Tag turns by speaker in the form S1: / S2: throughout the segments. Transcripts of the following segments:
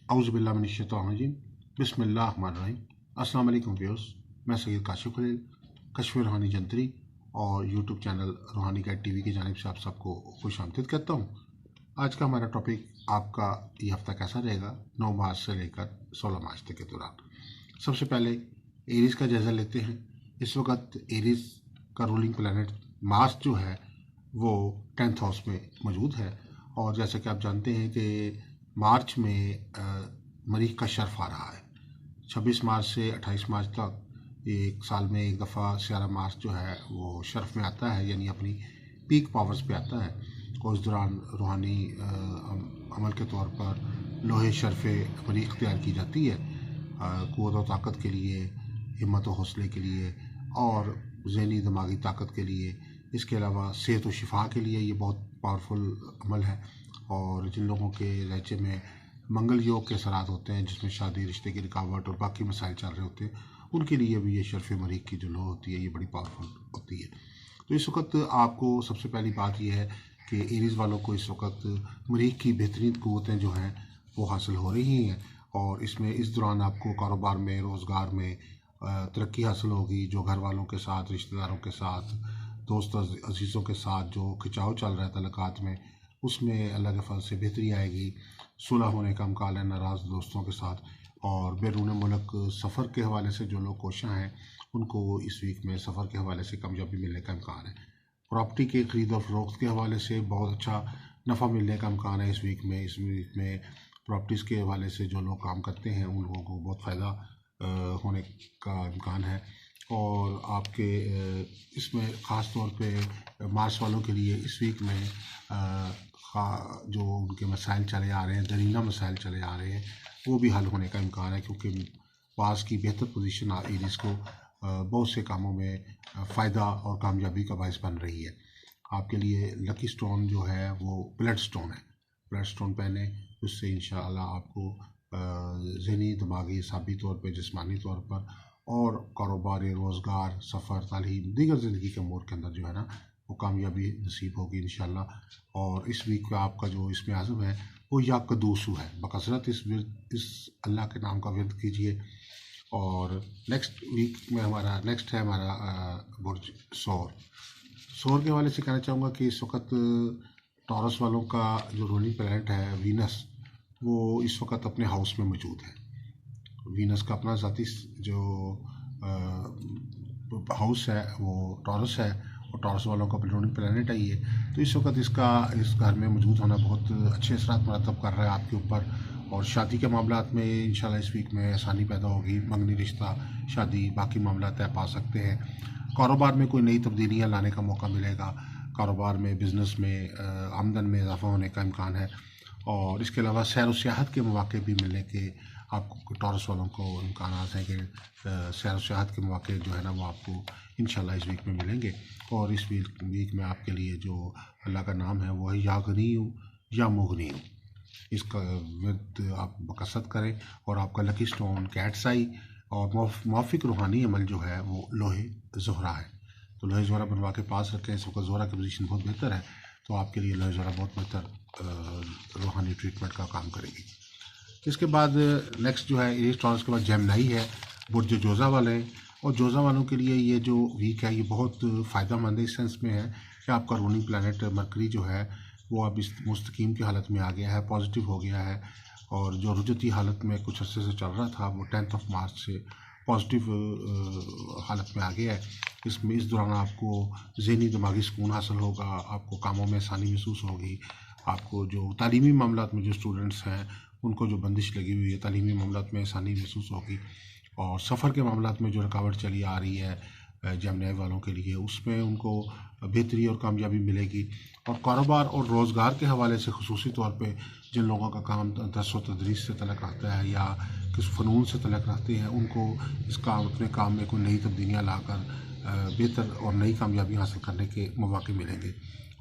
S1: औज़ुबिल्लाहि मिनश्शैतानिर्रजीम बिस्मिल्लाहिर्रहमानिर्रहीम। अस्सलाम वालेकुम व्यूअर्स, मैं सैयद काशिफ खलील कश्फ रोहानी जंतरी और YouTube channel Rohani guide TV की जानिब से आप सबको खुश आमदीद कहता हूँ। आज का हमारा टॉपिक आपका ये हफ्ता कैसा रहेगा 9 मार्च से लेकर 16 मार्च तक के दौरान। सबसे पहले एरीज़ का जायज़ा लेते हैं। इस वक्त एरीज़ का रूलिंग प्लैनेट मार्स जो है वो 10th हाउस में मौजूद है और जैसे कि आप जानते हैं कि मार्च में मरीख का शर्फ आ रहा है। 26 मार्च से 28 मार्च तक एक साल में एक दफ़ा सियारा मार्स जो है वो शर्फ में आता है, यानी अपनी पीक पावर्स पे आता है और उस दौरान रूहानी अमल के तौर पर लोहे शर्फ मरीख इख्तियार की जाती है क़ुव्वत और ताकत के लिए, हिम्मत और हौसले के लिए और ज़हनी दिमागी ताकत के लिए। इसके अलावा सेहत और शिफा के लिए ये बहुत पावरफुल अमल है। और जिन लोगों के लहजे में मंगल योग के असरात होते हैं, जिसमें शादी रिश्ते की रुकावट और बाकी मसाइल चल रहे होते हैं, उनके लिए भी ये शर्फ मरीख की जो लो होती है ये बड़ी पावरफुल होती है। तो इस वक्त आपको सबसे पहली बात यह है कि एरीज़ वालों को इस वक्त मरीख की बेहतरीन क़ुव्वतें जो हैं वो हासिल हो रही हैं और इसमें इस दौरान आपको कारोबार में, रोज़गार में तरक्की हासिल होगी। जो घर वालों के साथ, रिश्तेदारों के साथ, दोस्त अजीज़ों के साथ जो खिंचाव चल रहा है तल्लुकात में, उसमें अल्लाह के फज़ल से बेहतरी आएगी। सुलह होने का इम्कान है नाराज़ दोस्तों के साथ। और बैरून मुल्क सफ़र के हवाले से जो लोग कोशां हैं उनको इस वीक में सफ़र के हवाले से कामयाबी मिलने का इम्कान है। प्रॉपर्टी के ख़रीद और फ़रोख्त के हवाले से बहुत अच्छा नफ़ा मिलने का इम्कान है इस वीक में। इस वीक में प्रॉपर्टीज़ के हवाले से जो लोग काम करते हैं उन लोगों को बहुत फ़ायदा होने का इम्कान है। और आपके इसमें ख़ास तौर पे मार्स वालों के लिए इस वीक में जो उनके मसाइल चले आ रहे हैं, दरीना मसाइल चले आ रहे हैं, वो भी हल होने का इम्कान है, क्योंकि मार्स की बेहतर पोजीशन एरीज़ को बहुत से कामों में फ़ायदा और कामयाबी का बायस बन रही है। आपके लिए लकी स्टोन जो है वो ब्लड स्टोन है। ब्लड स्टोन पहने, उससे इंशाअल्लाह आपको ज़हनी, दिमागी, साबी तौर पर, जिस्मानी तौर पर और कारोबार, रोज़गार, सफ़र, तालीम, दीगर ज़िंदगी के मोड़ के अंदर जो है ना वो कामयाबी नसीब होगी इंशाअल्लाह। और इस वीक का आपका जो इसमें आज़म है वो या कदूसू है। बकसरत इस अल्लाह के नाम का विर्द कीजिए। और नेक्स्ट वीक में नेक्स्ट है हमारा बुर्ज सौर के हवाले से कहना चाहूँगा कि इस वक्त टॉरस वालों का जो रूलिंग प्लैनेट है वीनस, वो इस वक्त अपने हाउस में मौजूद है। वीनस का अपना ज़ाती जो हाउस है वो टॉरस है और टॉरस वालों का रूलिंग प्लैनेट है ये। तो इस वक्त इसका इस घर में मौजूद होना बहुत अच्छे असरात मरतब कर रहा है आपके ऊपर। और शादी के मामलात में इंशाल्लाह इस वीक में आसानी पैदा होगी। मंगनी रिश्ता, शादी, बाकी मामला तय पा सकते हैं। कारोबार में कोई नई तब्दीलियाँ लाने का मौका मिलेगा। कारोबार में, बिज़नेस में आमदन में इजाफा होने का इम्कान है। और इसके अलावा सैर व सियाहत के मौके भी मिलने के आपको टॉरस वालों को इम्कान हैं कि सैर व सियाहत के मौके जो है ना वो आपको इंशाल्लाह इस वीक में मिलेंगे। और इस वीक में आपके लिए जो अल्लाह का नाम है वो है या गनीयू या मुगनीयू। इसका विर्द आप बकसरत करें। और आपका लकी स्टोन कैटसाई और मौफिक रूहानी अमल जो है वो लोहे ज़ोहरा है। तो लोहे ज़ोहरा बनवा के पास रखें। इस वक्त ज़ोहरा की पोजीशन बहुत बेहतर है, तो आपके लिए लोहे ज़ोहरा बहुत बेहतर रूहानी ट्रीटमेंट का काम करेगी। इसके बाद नेक्स्ट जो है एरीज़ टॉरस के बाद जेमिनी है, बुर्ज जोज़ा वाले हैं। और जोज़ा वालों के लिए ये जो वीक है ये बहुत फ़ायदेमंद है इस सेंस में है कि आपका रूलिंग प्लैनेट मरकरी जो है वो अब इस मुस्तकीम की हालत में आ गया है, पॉजिटिव हो गया है। और जो रुजती हालत में कुछ अर्से से चल रहा था वो 10 मार्च से पॉजिटिव हालत में आ गया है। इसमें इस दौरान आपको ज़हनी दिमागी सुकून हासिल होगा, आपको कामों में आसानी महसूस होगी। आपको जो तालीमी मामलात में जो स्टूडेंट्स हैं उनको जो बंदिश लगी हुई है, तालीमी मामलात में आसानी महसूस होगी। और सफ़र के मामलात में जो रुकावट चली आ रही है जेमिनी वालों के लिए, उसमें उनको बेहतरी और कामयाबी मिलेगी। और कारोबार और रोज़गार के हवाले से ख़ुसूसी तौर पे जिन लोगों का काम दर्स व तदरीस से तल्लुक़ रखता है या किस फ़नून से तल्लुक़ रखते हैं, उनको इस काम अपने काम में कोई नई तब्दीलियाँ लाकर बेहतर और नई कामयाबी हासिल करने के मौके मिलेंगे।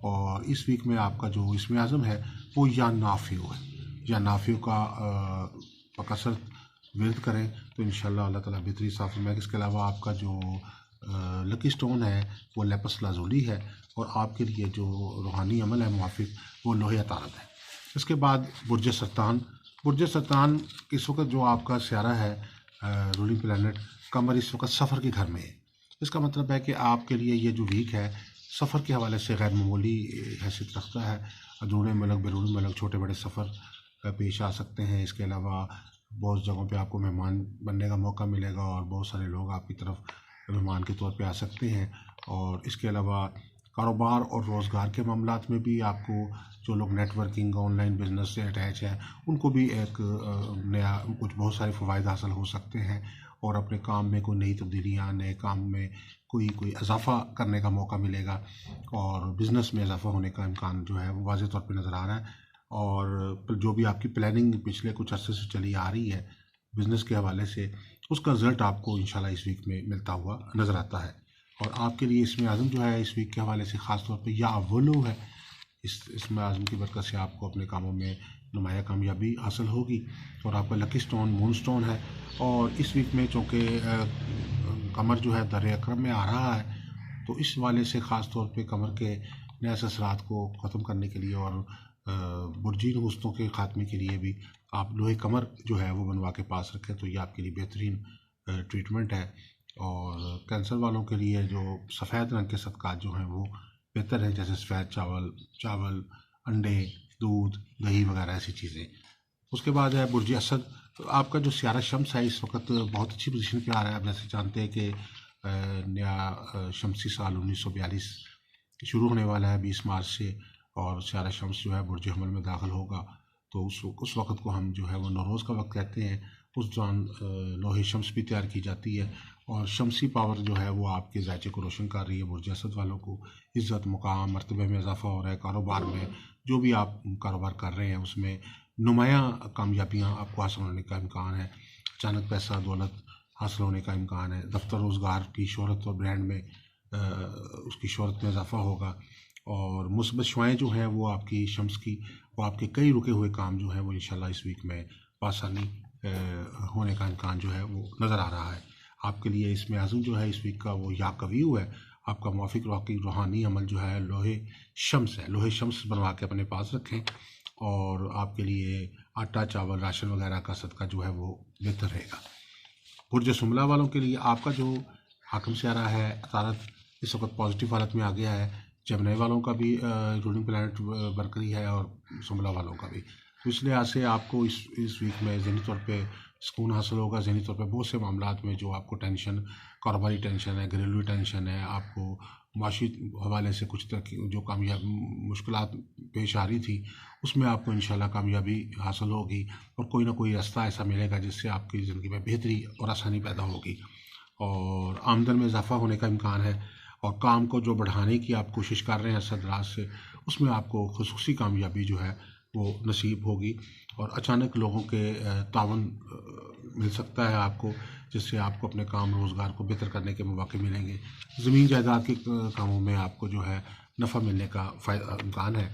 S1: और इस वीक में आपका जो इसमें आज़म है वो या नाफ़ियो है। या नाफ़ियो का बकसरत विर्द करें तो इंशाअल्लाह अल्लाह ताला बेहतरी साफ़ फरमाएगा। इसके अलावा आपका जो लकी स्टोन है वो लेपस लाजुली है और आपके लिए जो रूहानी अमल है मुआफ़िक वो लोहे तारत है। इसके बाद बुर्ज सरतान बुर्ज सरतान इस वक्त जो आपका सियारा है रूलिंग प्लैनेट कमर इस वक्त सफ़र के घर में है। इसका मतलब है कि आपके लिए ये जो वीक है सफ़र के हवाले से गैर मामूली हैसियत रखता है। अंदरूनी मुल्क बैरून मुल्क छोटे बड़े सफ़र पेश आ सकते हैं। इसके अलावा बहुत जगहों पे आपको मेहमान बनने का मौका मिलेगा और बहुत सारे लोग आपकी तरफ मेहमान के तौर पे आ सकते हैं। और इसके अलावा कारोबार और रोज़गार के मामलात में भी आपको जो लोग नेटवर्किंग ऑनलाइन बिजनेस से अटैच है उनको भी एक नया कुछ बहुत सारे फ़वाइद हासिल हो सकते हैं और अपने काम में कोई नई तब्दीलियाँ, नए काम में कोई इजाफ़ा करने का मौका मिलेगा और बिज़नेस में इजाफ़ा होने का इम्कान जो है वो वाज़ेह तौर पे नज़र आ रहा है। और जो भी आपकी प्लानिंग पिछले कुछ अरसे से चली आ रही है बिज़नेस के हवाले से, उसका रिज़ल्ट आपको इंशाल्लाह इस वीक में मिलता हुआ नज़र आता है। और आपके लिए इसमें आज़म जो है इस वीक के हवाले से ख़ास तौर पे या अव्वलो है। इसमें आज़म की बरकत से आपको अपने कामों में नुमाया कामयाबी हासिल होगी। और आपका लकी स्टोन मून स्टोन है। और इस वीक में चूँकि कमर जो है दर अकरम में आ रहा है तो इस वाले से ख़ास तौर पे कमर के नए असरात को ख़त्म करने के लिए और बुर्जी नहुस्तों के ख़ात्मे के लिए भी आप लोहे कमर जो है वो बनवा के पास रखें तो ये आपके लिए बेहतरीन ट्रीटमेंट है। और कैंसर वालों के लिए जो सफ़ेद रंग के सदक़ात जो हैं वो बेहतर हैं, जैसे सफ़ेद चावल, अंडे, दूध, दही वगैरह ऐसी चीज़ें। उसके बाद है बुर्ज असद। तो आपका जो सियारा शम्स है इस वक्त बहुत अच्छी पोजीशन पे आ रहा है। आप जैसे जानते हैं कि नया शमसी साल 1942 शुरू होने वाला है 20 मार्च से और सियारा शम्स जो है बुर्ज हमल में दाखिल होगा। तो उस वक्त को हम जो है वो नौरोज़ का वक्त कहते हैं। उस दौरान लोहे शम्स भी तैयार की जाती है और शमसी पावर जो है वो आपके ज़ायचे को रोशन कर रही है। बुर्ज असद वालों को इज़्ज़त, मुकाम, मर्तबे में इजाफ़ा हो रहा है। कारोबार में जो भी आप कारोबार कर रहे हैं उसमें नुमायाँ कामयाबियाँ आपको हासिल होने का इम्कान है। अचानक पैसा दौलत हासिल होने का इम्कान है। दफ्तर रोज़गार की शोहरत और ब्रांड में उसकी शोहरत में इजाफ़ा होगा। और मुस्बत शुआएँ जो हैं वो आपकी शम्स की वो आपके कई रुके हुए काम जो हैं वो इंशाल्लाह इस वीक में आसानी होने का इम्कान जो है वो नज़र आ रहा है। आपके लिए इसमें आज़म जो है इस वीक का वो या कवियु है। आपका मौफिक रूहानी अमल जो है लोहे शम्स है। लोहे शम्स बनवा के अपने पास रखें और आपके लिए आटा, चावल, राशन वगैरह का सदका जो है वो बेहतर रहेगा। बुर्ज सुमला वालों के लिए आपका जो हाकिम सियारा है अतारत इस वक्त पॉजिटिव हालत में आ गया है। जमनई वालों का भी रूलिंग प्लैनेट बरकरी है और सुमला वालों का भी। तो इस लिहाज से आपको इस वीक में ज़हनी तौर पे सुकून हासिल होगा। ज़हनी तौर पे बहुत से मामलात में जो आपको टेंशन, कारोबारी टेंशन है, घरेलू टेंशन है, आपको माशी हवाले से कुछ तरह की जो मुश्किलात पेश आ रही थी उसमें आपको इंशाल्लाह कामयाबी हासिल होगी और कोई ना कोई रास्ता ऐसा मिलेगा जिससे आपकी ज़िंदगी में बेहतरी और आसानी पैदा होगी और आमदन में इजाफ़ा होने का इम्कान है। और काम को जो बढ़ाने की आप कोशिश कर रहे हैं सदराज से उसमें आपको खुसूसी कामयाबी जो है वो नसीब होगी और अचानक लोगों के तावन मिल सकता है आपको, जिससे आपको अपने काम रोज़गार को बेहतर करने के मौके मिलेंगे। ज़मीन जायदाद के कामों में आपको जो है नफ़ा मिलने का इम्कान है।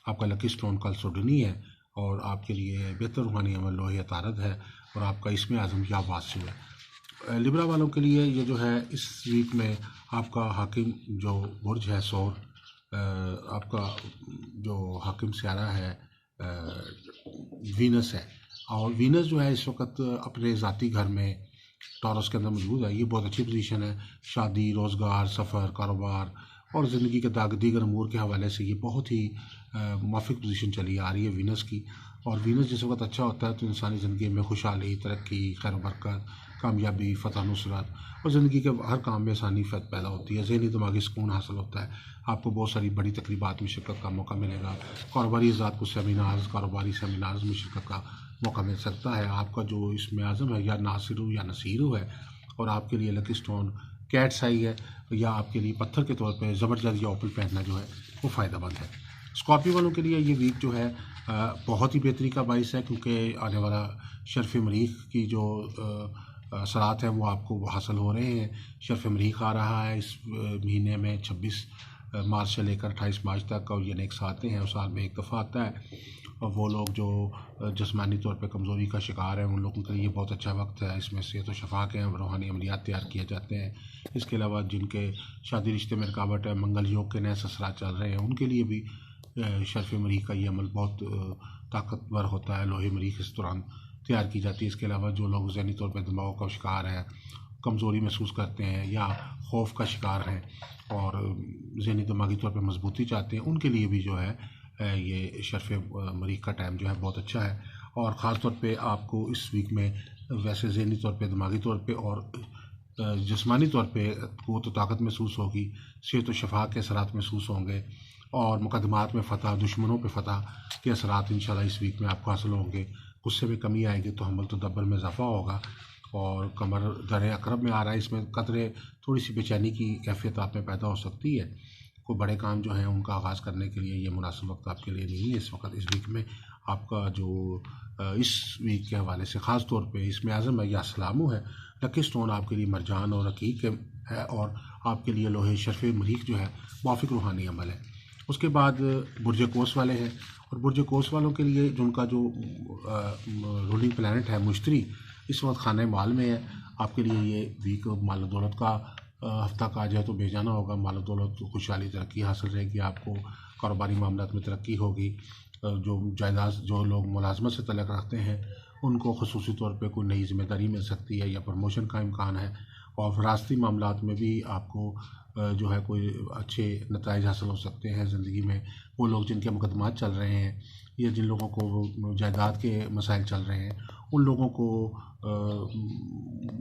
S1: आपका लकी स्टोन कलसोडनी है और आपके लिए बेहतर रूहानी अमल लोहे अतारत है और आपका इसमें आज़म या वासिल है। लिब्रा वालों के लिए ये जो है इस वीक में आपका हाकिम जो बुर्ज है सौर, आपका जो हाकिम सियारा है वीनस है और वीनस जो है इस वक्त अपने ज़ाती घर में टॉरस के अंदर मौजूद है। ये बहुत अच्छी पोजीशन है। शादी, रोज़गार, सफ़र, कारोबार और ज़िंदगी के दीगर अमूर के हवाले से ये बहुत ही मुवाफ़िक पोजीशन चली आ रही है वीनस की। और वीनस जिस वक्त अच्छा होता है तो इंसानी ज़िंदगी में खुशहाली, तरक्की, खैर बरकत, कामयाबी, फ़तह, नुसरत और ज़िंदगी के हर काम में आसानी पैदा होती है। ज़हनी दिमागी सुकून हासिल होता है। आपको बहुत सारी बड़ी तकरीबात में शिरकत का मौका मिलेगा। कारोबारी ज़ात को कारोबारी सेमिनार्स में शिरकत का मौका मिल सकता है। आपका जो इसमें आज़म है या नासिरू या नसीरू है और आपके लिए लकी स्टोन कैट्स आई है या आपके लिए पत्थर के तौर पे ज़बरदस्त या ओपल पहनना जो है वो फ़ायदेमंद है। स्कॉर्पियो वालों के लिए ये वीक जो है बहुत ही बेहतरी का बाइस है क्योंकि आने वाला शर्फ़ मरीख़ की जो असरात हैं वो आपको हासिल हो रहे हैं। शर्फ़ मरीख़ आ रहा है इस महीने में 26 मार्च से लेकर 28 मार्च तक और ये नेक्स्ट आते हैं और साल में एक दफ़ा आता है। और वो लोग जो जिस्मानी तौर पे कमज़ोरी का शिकार हैं उन लोगों के लिए ये बहुत अच्छा वक्त है। इसमें से तो शफा के रूहानी अमलियात तैयार किए जाते हैं। इसके अलावा जिनके शादी रिश्ते में रुकावट है, मंगल योग के नए असरात चल रहे हैं, उनके लिए भी शर्फ़ मरीख़ का ये अमल बहुत ताकतवर होता है, लोहे मरीख इस दौरान तैयार की जाती है। इसके अलावा जो लोग ज़हनी तौर पर दिमाग का शिकार है, कमज़ोरी महसूस करते हैं या खौफ का शिकार हैं और ज़हनी दिमागी तौर पर मजबूती चाहते हैं, उनके लिए भी जो है ये शर्फ़ मरीख का टाइम जो है बहुत अच्छा है। और ख़ास तौर पे आपको इस वीक में वैसे ज़हनी तौर पे, दिमागी तौर पे और जिस्मानी तौर पे क़ुव्वत व ताकत महसूस होगी, सेहत व शफा के असरात महसूस होंगे और मुकदमात में फ़तह, दुश्मनों पे फ़तह के असरात इंशाल्लाह इस वीक में आपको हासिल होंगे। गुस्से में कमी आएगी तो हमल तदब्बर में इजाफ़ा होगा और कमर दर अकरब में आ रहा है, इसमें कदरे थोड़ी सी बेचैनी की कैफियत आप में पैदा हो सकती है। कोई बड़े काम जो हैं उनका आगाज़ करने के लिए ये मुनासिब वक्त आपके लिए नहीं है इस वक्त। इस वीक में आपका जो इस वीक के हवाले से ख़ास तौर पे इसमें आज़म है या सलामू है। लकी स्टोन आपके लिए मरजान और रकीक है और आपके लिए लोहे शर्फ़ मरीख जो है मुआफ़िक रूहानी अमल है। उसके बाद बुर्ज कोस वाले हैं और बुर्ज कोस वालों के लिए जिनका जो रूलिंग प्लैनेट है मुश्तरी इस वक्त खाने माल में है, आपके लिए ये वीक माल दौलत का हफ्ता कहा जाए तो बेजाना होगा। माल दौलत, खुशहाली, तरक्की हासिल रहेगी, आपको कारोबारी मामलात में तरक्की होगी। जो जायदाद, जो लोग मुलाजमत से तल्लुक़ रखते हैं उनको ख़ुसूसी तौर पे कोई नई ज़िम्मेदारी मिल सकती है या प्रमोशन का इम्कान है। और विरासती मामलात में भी आपको जो है कोई अच्छे नताइज हासिल हो सकते हैं ज़िंदगी में। वो लोग जिनके मुकदमात चल रहे हैं या जिन लोगों को जायदाद के मसाइल चल रहे हैं, उन लोगों को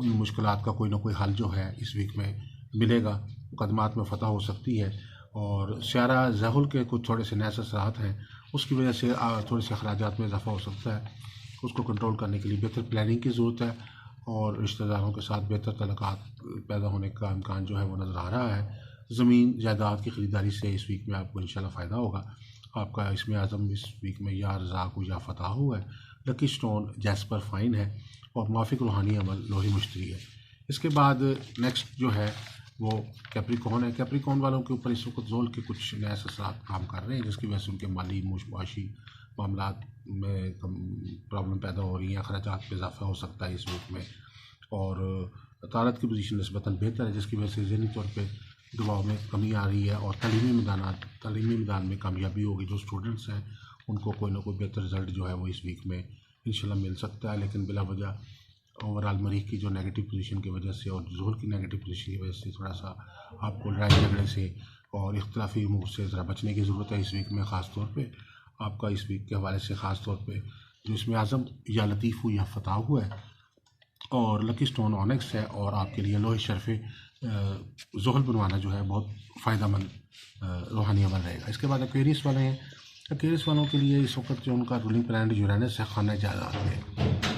S1: इन मुश्किलात का कोई ना कोई हल जो है इस वीक में मिलेगा। मुकदमात में फ़तह हो सकती है और स्यारा ज़हुल के कुछ थोड़े से नैस असरात हैं, उसकी वजह से थोड़े से अखराजात में इजाफ़ा हो सकता है। उसको कंट्रोल करने के लिए बेहतर प्लानिंग की ज़रूरत है और रिश्तेदारों के साथ बेहतर तल्लुक़ात पैदा होने का इम्कान जो है वो नज़र आ रहा है। ज़मीन जायदाद की ख़रीदारी से इस वीक में आपको इंशाल्लाह फ़ायदा होगा। आपका इसमें आज़म इस वीक में या रज़ाक या फ़तह हुआ है। लकी स्टोन जैस्पर फाइन है और मुआफ़िक रूहानी अमल लोहे मुश्तरी है। इसके बाद नेक्स्ट जो है वो कैप्रिकॉर्न है। कैप्रिकॉर्न वालों के ऊपर इस वक्त ज़ोल के कुछ नए असरात काम कर रहे हैं, जिसकी वजह से उनके माली मुआशी मामलात में प्रॉब्लम पैदा हो रही हैं, अखराजात में इजाफ़ा हो सकता है इस वीक में। और तारत की पोजीशन निस्बतन बेहतर है, जिसकी वजह से ज़हनी तौर पे दबाव में कमी आ रही है और तलीमी मैदान में कामयाबी होगी। जो स्टूडेंट्स हैं उनको कोई ना कोई बेहतर रिज़ल्ट जो है वो इस वीक में इंशाल्लाह मिल सकता है। लेकिन बिला वजह ओवरऑल मरीख की जो नेगेटिव पोजीशन की वजह से और ज़ोहर की नेगेटिव पोजीशन की वजह से थोड़ा सा आपको लड़ाई झगड़े से और इख्तिलाफी उमूर से ज़रा बचने की ज़रूरत है इस वीक में। ख़ास तौर पे आपका इस वीक के हवाले से ख़ास तौर पे जो इसमें आज़म या लतीफ़ या फ़तह हुआ है और लकी स्टोन ऑनेक्स है और आपके लिए लोहे शर्फ़ ज़ोहल बनवाना जो है बहुत फ़ायदेमंद रूहानी अमल रहेगा। इसके बाद एक्वेरियस वाले हैं। एक्वेरियस वालों के लिए इस वक्त जो उनका रूलिंग प्लैनेट यूरेनस है खाना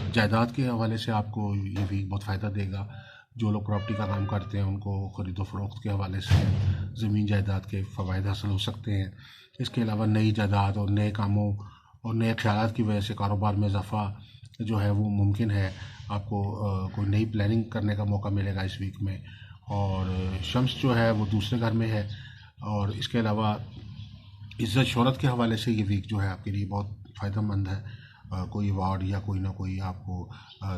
S1: जायदाद के हवाले से आपको ये वीक बहुत फ़ायदा देगा। जो लोग प्रॉपर्टी का काम करते हैं उनको ख़रीदो फ़रोख्त के हवाले से ज़मीन जायदाद के फ़वाइद हासिल हो सकते हैं। इसके अलावा नई जायदाद और नए कामों और नए ख़यालात की वजह से कारोबार में इजाफ़ा जो है वो मुमकिन है। आपको कोई नई प्लानिंग करने का मौका मिलेगा इस वीक में। और शम्स जो है वो दूसरे घर में है। और इसके अलावा इज़्ज़त शोहरत के हवाले से ये वीक जो है आपके लिए बहुत फ़ायदेमंद है। कोई अवार्ड या कोई ना कोई आपको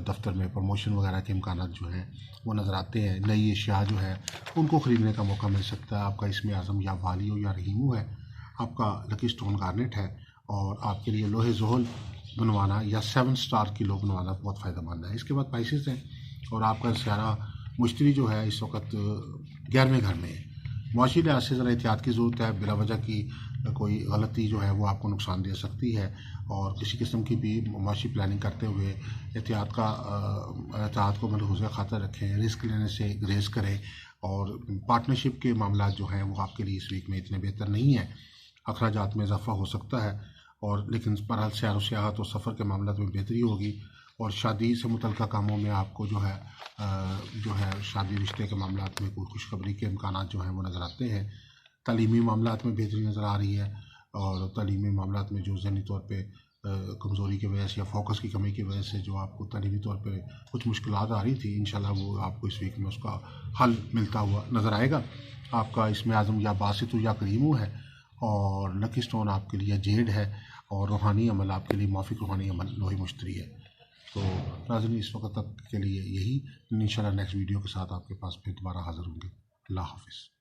S1: दफ्तर में प्रमोशन वगैरह के इम्कानात जो हैं वो नज़र आते हैं। नई अशिया जो है उनको ख़रीदने का मौका मिल सकता है। आपका इसमें आज़म या वालियो या रहीमू है। आपका लकी स्टोन गार्नेट है और आपके लिए लोहे ज़ोहल बनवाना या 7 स्टार की लो बनवाना बहुत फ़ायदेमंद है। इसके बाद पाइसेस हैं और आपका सारा मुश्तरी जो है इस वक्त 11वें घर में है। मुआशी लिहाज से ज़रा एहतियात की ज़रूरत है। बिला वजह की कोई गलती जो है वो आपको नुकसान दे सकती है और किसी किस्म की भी मुआशी प्लानिंग करते हुए एहतियात को मलहूज़ खातर रखें। रिस्क लेने से ग्रेस करें और पार्टनरशिप के मामला जो हैं वो आपके लिए इस वीक में इतने बेहतर नहीं है। अखराजात में इजाफ़ा हो सकता है और लेकिन बहरहाल सैर व सियाहत और सफ़र के मामला में बेहतरी होगी। और शादी से मुतल्लिक़ कामों में आपको जो है शादी रिश्ते के मामलात में कोई खुशखबरी के इम्कानात जो हैं वो नज़र आते हैं। तालीमी मामलात में बेहतरी नज़र आ रही है और तालीमी मामलात में जो ज़हनी तौर पे कमज़ोरी की वजह से या फोकस की कमी की वजह से जो आपको तालीमी तौर पे कुछ मुश्किलात आ रही थी, इंशाल्लाह वो आपको इस वीक में उसका हल मिलता हुआ नज़र आएगा। आपका इसमें आज़म या बासित या करीमू है और लकी स्टोन आपके लिए जेड है और रूहानी अमल आपके लिए मुआफ़िक रूहानी अमल लोहे मुश्तरी है। तो नाज़रीन इस वक्त तक के लिए यही। इंशाल्लाह नेक्स्ट वीडियो के साथ आपके पास फिर दोबारा हाज़िर होंगे। अल्लाह हाफ़िज़।